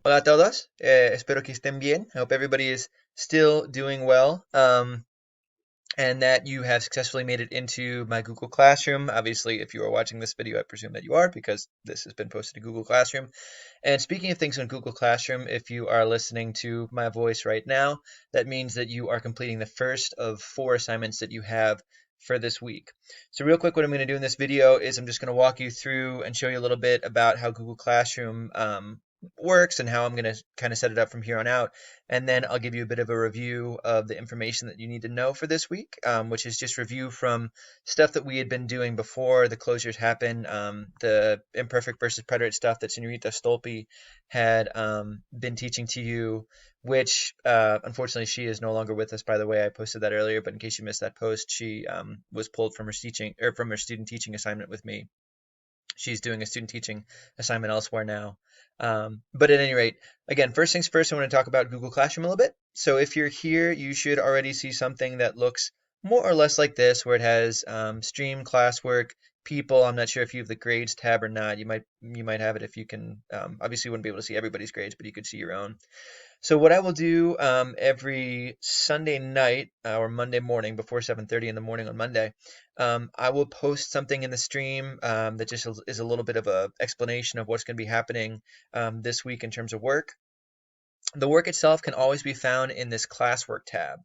Hola a todos. Espero que estén bien. I hope everybody is still doing well. And that you have successfully made it into my Google Classroom. Obviously, if you are watching this video, I presume that you are because this has been posted to Google Classroom. And speaking of things on Google Classroom, if you are listening to my voice right now, that means that you are completing the first of 4 assignments that you have for this week. So real quick, what I'm going to do in this video is I'm just going to walk you through and show you a little bit about how Google Classroom works and how I'm going to kind of set it up from here on out. And then I'll give you a bit of a review of the information that you need to know for this week, which is just review from stuff that we had been doing before the closures happened, the imperfect versus preterite stuff that Senorita Stolpe had been teaching to you, which unfortunately she is no longer with us, by the way. I posted that earlier, but in case you missed that post, she was pulled from her teaching or from her student teaching assignment with me. She's doing a student teaching assignment elsewhere now. But at any rate, again, first things first, I want to talk about Google Classroom a little bit. So if you're here, you should already see something that looks more or less like this, where it has stream classwork, people. I'm not sure if you have the grades tab or not. You might have it if you can. Obviously, you wouldn't be able to see everybody's grades, but you could see your own. So what I will do every Sunday night or Monday morning before 7:30 in the morning on Monday, I will post something in the stream that just is a little bit of a explanation of what's going to be happening this week in terms of work. The work itself can always be found in this classwork tab.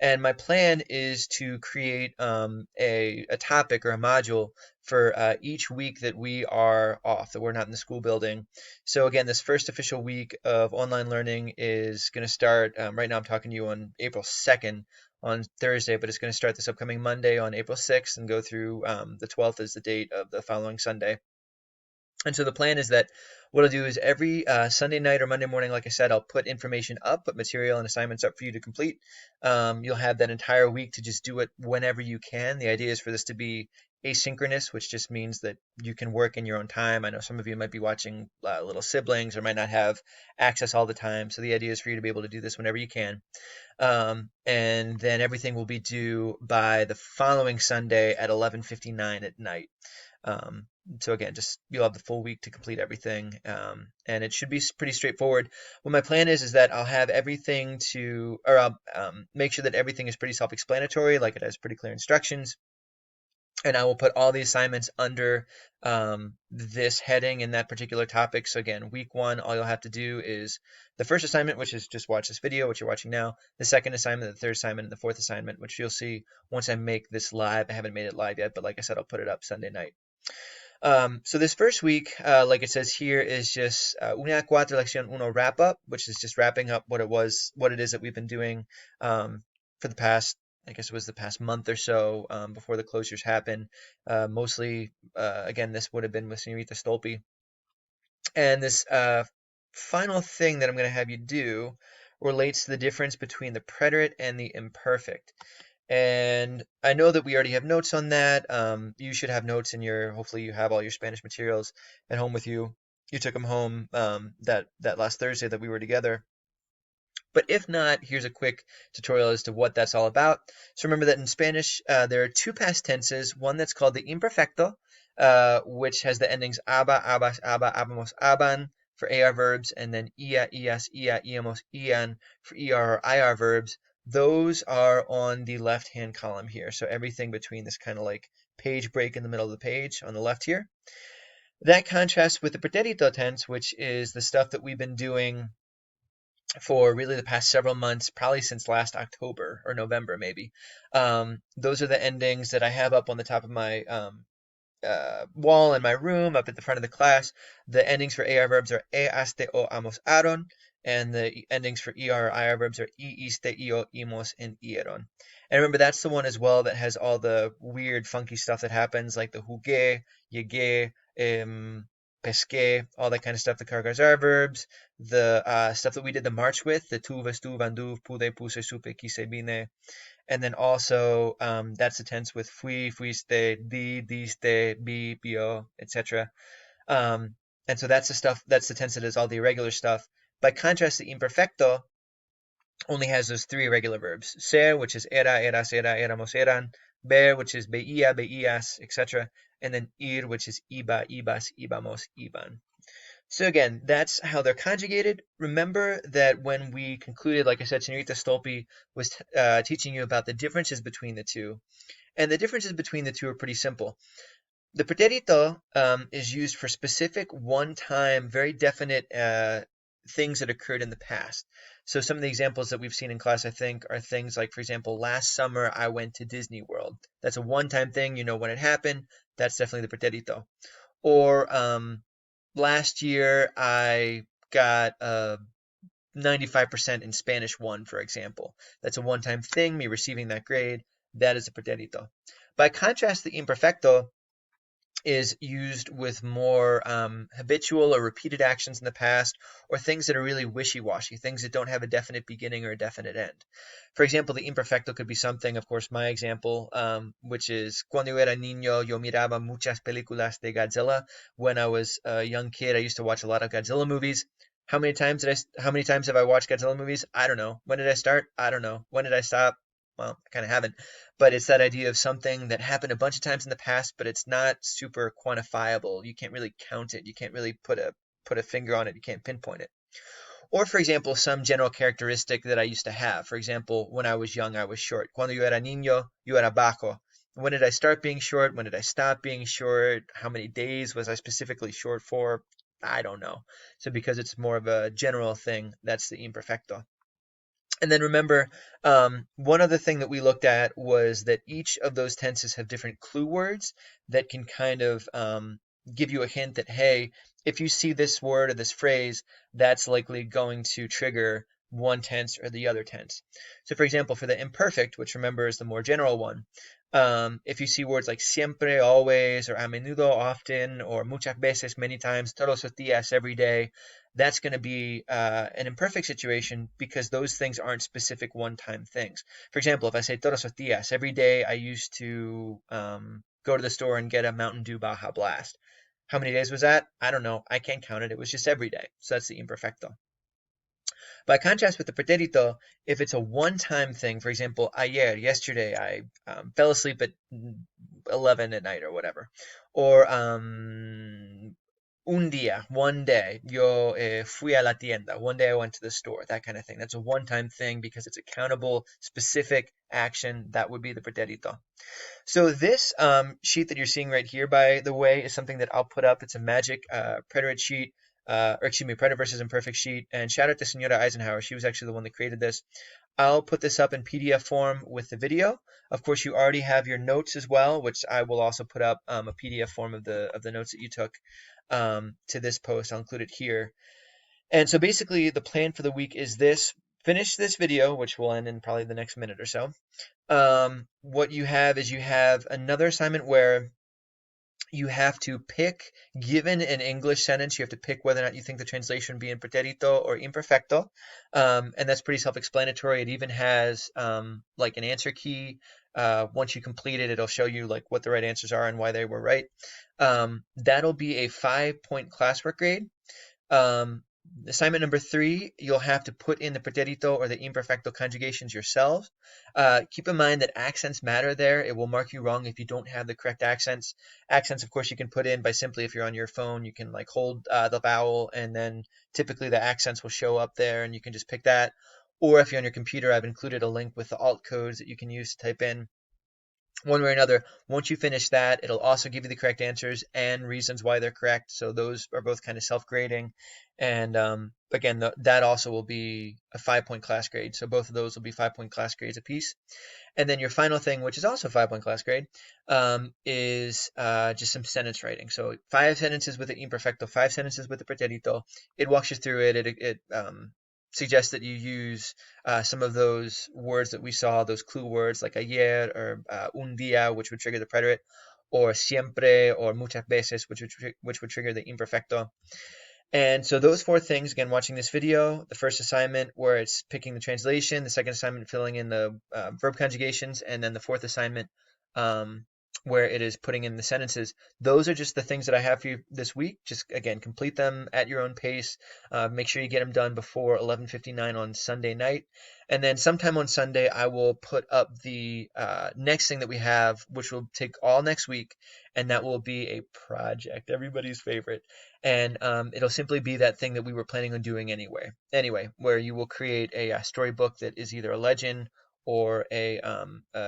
And my plan is to create a topic or a module for each week that we are off, that we're not in the school building. So again, this first official week of online learning is going to start, right now I'm talking to you on April 2nd on Thursday, but it's going to start this upcoming Monday on April 6th and go through the 12th is the date of the following Sunday. And so the plan is that what I'll do is every Sunday night or Monday morning, like I said, I'll put information up, put material and assignments up for you to complete. You'll have that entire week to just do it whenever you can. The idea is for this to be asynchronous, which just means that you can work in your own time. I know some of you might be watching little siblings or might not have access all the time. So the idea is for you to be able to do this whenever you can. And then everything will be due by the following Sunday at 11:59 at night. Um, so again, just you'll have the full week to complete everything, and it should be pretty straightforward. What my plan is that I'll have everything to, or I'll make sure that everything is pretty self-explanatory, like it has pretty clear instructions, and I will put all the assignments under this heading in that particular topic. So again, week one, all you'll have to do is the first assignment, which is just watch this video, which you're watching now, the second assignment, the third assignment, and the fourth assignment, which you'll see once I make this live. I haven't made it live yet, but like I said, I'll put it up Sunday night. So this first week, like it says here, is just Una Cuatro Lección Uno wrap up, which is just wrapping up what it is that we've been doing for the past, I guess it was the past month or so before the closures happen. Mostly, again, this would have been with Senorita Stolpe. And this final thing that I'm going to have you do relates to the difference between the preterite and the imperfect. And I know that we already have notes on that. You should have notes in your, hopefully you have all your Spanish materials at home with you. You took them home that last Thursday that we were together. But if not, here's a quick tutorial as to what that's all about. So remember that in Spanish, there are two past tenses, one that's called the imperfecto, which has the endings aba, abas, aba, abamos, aban for AR verbs, and then ia, ias, ia, iamos, ian for ER or IR verbs. Those are on the left-hand column here. So everything between this kind of like page break in the middle of the page on the left here. That contrasts with the pretérito tense, which is the stuff that we've been doing for really the past several months, probably since last October or November, maybe. Those are the endings that I have up on the top of my wall in my room, up at the front of the class. The endings for AR verbs are e, aste, o, amos, aron, and the endings for ER or IR verbs are I, iste, io, imos, and ieron. And remember, that's the one as well that has all the weird, funky stuff that happens, like the jugué, llegué, pesqué, all that kind of stuff. The cargazar verbs, the stuff that we did the march with, the tu, vestu, vandu, pude, puse, supe, quise, vine, and then also that's the tense with fui, fuiste, di, diste, bi, bio, etc. And so that's the stuff, that's the tense that is all the irregular stuff. By contrast, the imperfecto only has those three irregular verbs. Ser, which is era, eras, era, éramos, eran. Ver, which is veía, veías, etc. And then ir, which is iba, ibas, íbamos, iban. So again, that's how they're conjugated. Remember that when we concluded, like I said, Senorita Stolpi was teaching you about the differences between the two. And the differences between the two are pretty simple. The pretérito is used for specific one-time, very definite things that occurred in the past. So some of the examples that we've seen in class, I think, are things like, for example, last summer I went to Disney World. That's a one-time thing. You know when it happened. That's definitely the pretérito. Or last year I got 95% in Spanish 1, for example. That's a one-time thing, me receiving that grade. That is a pretérito. By contrast, the imperfecto is used with more habitual or repeated actions in the past, or things that are really wishy-washy, things that don't have a definite beginning or a definite end. For example, the imperfecto could be something, of course, my example, which is cuando yo era niño, yo miraba muchas películas de Godzilla. When I was a young kid, I used to watch a lot of Godzilla movies. How many times have I watched Godzilla movies? I don't know. When did I start? I don't know. When did I stop? Well, I kind of haven't. But it's that idea of something that happened a bunch of times in the past, but it's not super quantifiable. You can't really count it. You can't really put a finger on it. You can't pinpoint it. Or, for example, some general characteristic that I used to have. For example, when I was young, I was short. Cuando yo era niño, yo era bajo. When did I start being short? When did I stop being short? How many days was I specifically short for? I don't know. So because it's more of a general thing, that's the imperfecto. And then remember, one other thing that we looked at was that each of those tenses have different clue words that can kind of give you a hint that, hey, if you see this word or this phrase, that's likely going to trigger one tense or the other tense. So, for example, for the imperfect, which remember is the more general one, if you see words like siempre, always, or a menudo, often, or muchas veces, many times, todos los días, every day, that's going to be an imperfect situation because those things aren't specific one-time things. For example, if I say todos los días, every day I used to go to the store and get a Mountain Dew Baja Blast. How many days was that? I don't know. I can't count it. It was just every day. So that's the imperfecto. By contrast with the pretérito, if it's a one-time thing, for example, ayer, yesterday, I fell asleep at 11 at night or whatever. Or un día, one day, yo fui a la tienda. One day I went to the store, that kind of thing. That's a one-time thing because it's a countable, specific action. That would be the pretérito. So this sheet that you're seeing right here, by the way, is something that I'll put up. It's a magic preterite sheet, or excuse me, preterite versus imperfect sheet. And shout out to Senora Eisenhower. She was actually the one that created this. I'll put this up in PDF form with the video. Of course, you already have your notes as well, which I will also put up a PDF form of the notes that you took to this post. I'll include it here. And so basically, the plan for the week is this. Finish this video, which will end in probably the next minute or so. What you have is you have another assignment where you have to pick, given an English sentence, you have to pick whether or not you think the translation would be in pretérito or imperfecto. And that's pretty self-explanatory. It even has like an answer key. Once you complete it, it'll show you like what the right answers are and why they were right. That'll be a 5-point classwork grade. Assignment number 3, you'll have to put in the pretérito or the imperfecto conjugations yourselves. Keep in mind that accents matter there. It will mark you wrong if you don't have the correct accents. Accents, of course, you can put in by simply, if you're on your phone, you can like hold the vowel and then typically the accents will show up there and you can just pick that. Or if you're on your computer, I've included a link with the alt codes that you can use to type in one way or another. Once you finish that, it'll also give you the correct answers and reasons why they're correct. So those are both kind of self-grading. And again, that also will be a 5-point class grade. So both of those will be 5-point class grades apiece. And then your final thing, which is also a 5-point class grade, is just some sentence writing. So 5 sentences with the imperfecto, 5 sentences with the pretérito. It walks you through it. It suggests that you use some of those words that we saw, those clue words like ayer or un día, which would trigger the preterite, or siempre or muchas veces, which would trigger the imperfecto. And so those 4 things, again, watching this video, the first assignment where it's picking the translation, the second assignment filling in the verb conjugations, and then the 4th assignment where it is putting in the sentences. Those are just the things that I have for you this week. Just, again, complete them at your own pace. Make sure you get them done before 11:59 on Sunday night. And then sometime on Sunday, I will put up the next thing that we have, which will take all next week, and that will be a project, everybody's favorite. and it'll simply be that thing that we were planning on doing anyway, where you will create a storybook that is either a legend or a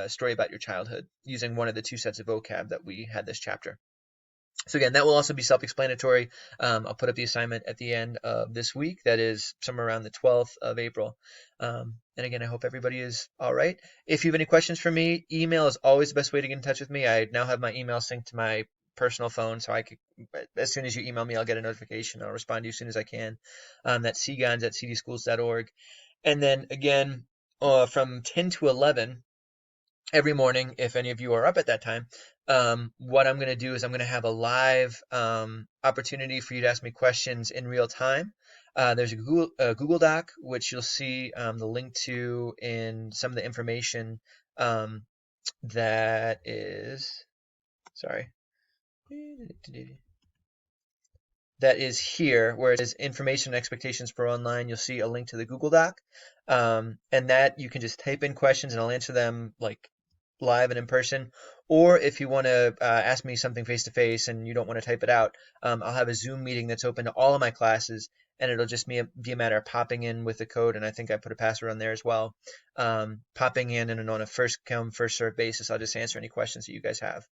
story about your childhood using one of the two sets of vocab that we had this chapter. So again, that will also be self-explanatory. I'll put up the assignment at the end of this week. That is somewhere around the 12th of April. And again, I hope everybody is all right. If you have any questions for me, email is always the best way to get in touch with me. I now have my email synced to my personal phone, so I could, as soon as you email me, I'll get a notification. I'll respond to you as soon as I can. That's cgons@cdschools.org. And then again, from 10 to 11, every morning, if any of you are up at that time, what I'm going to do is I'm going to have a live opportunity for you to ask me questions in real time. There's a Google Doc, which you'll see the link to in some of the information that is, sorry, that is here, where it says information and expectations for online. You'll see a link to the Google Doc, and that you can just type in questions and I'll answer them like live and in person. Or if you want to ask me something face to face and you don't want to type it out, I'll have a Zoom meeting that's open to all of my classes, and it'll just be a matter of popping in with the code, and I think I put a password on there as well. Popping in and on a first come, first served basis, I'll just answer any questions that you guys have.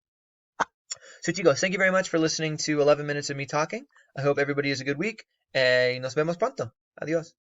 So chicos, thank you very much for listening to 11 minutes of me talking. I hope everybody has a good week, y nos vemos pronto. Adiós.